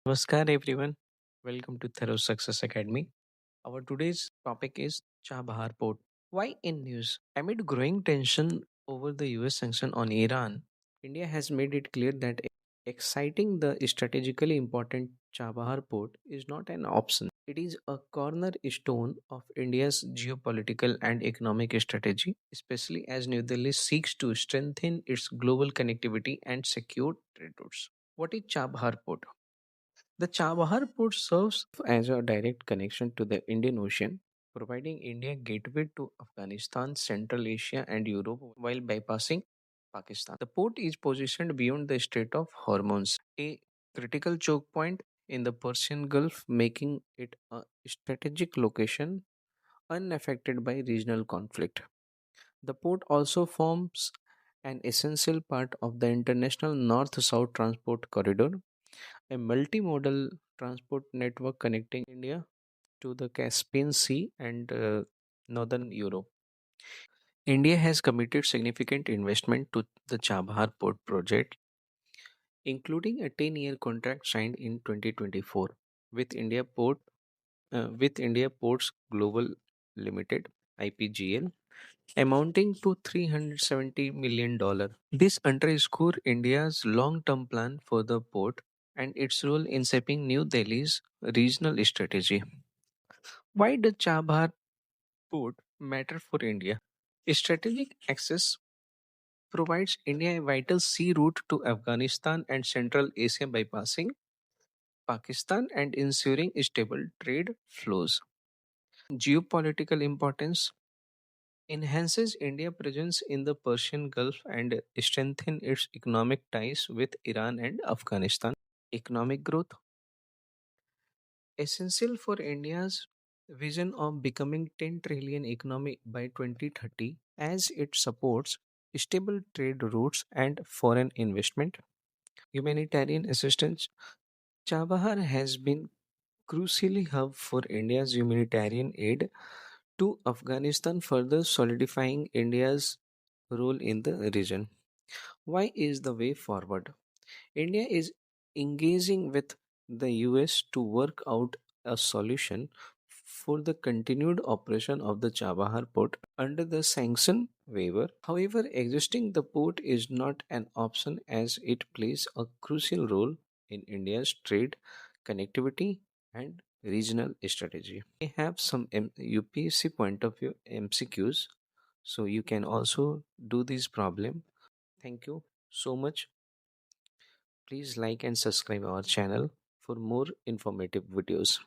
Namaskar everyone. Welcome to Thorough Success Academy. Our today's topic is Chabahar Port. Why in news? Amid growing tension over the US sanction on Iran, India has made it clear that exciting the strategically important Chabahar port is not an option. It is a cornerstone of India's geopolitical and economic strategy, especially as New Delhi seeks to strengthen its global connectivity and secure trade routes. What is Chabahar Port? The Chabahar port serves as a direct connection to the Indian Ocean, providing India gateway to Afghanistan, Central Asia, and Europe while bypassing Pakistan. The port is positioned beyond the Strait of Hormuz, a critical choke point in the Persian Gulf, making it a strategic location unaffected by regional conflict. The port also forms an essential part of the international north south transport corridor, a multimodal transport network connecting India to the Caspian Sea and northern Europe. India has committed significant investment to the Chabahar port project, including a 10-year contract signed in 2024 with India Ports Global Limited (IPGL), amounting to $370 million. This underscores India's long-term plan for the port and its role in shaping New Delhi's regional strategy. Why does Chabahar port matter for India? Strategic access provides India a vital sea route to Afghanistan and Central Asia, bypassing Pakistan and ensuring stable trade flows. Geopolitical importance enhances India's presence in the Persian Gulf and strengthens its economic ties with Iran and Afghanistan. Economic growth essential for India's vision of becoming 10 trillion economy by 2030, as it supports stable trade routes and foreign investment. Humanitarian assistance. Chabahar has been crucially hub for India's humanitarian aid to Afghanistan, further solidifying India's role in the region. Why is the way forward? India is engaging with the US to work out a solution for the continued operation of the Chabahar port under the sanction waiver. However, existing the port is not an option as it plays a crucial role in India's trade, connectivity, and regional strategy. We have some UPSC point of view MCQs, so you can also do this problem. Thank you so much. Please like and subscribe our channel for more informative videos.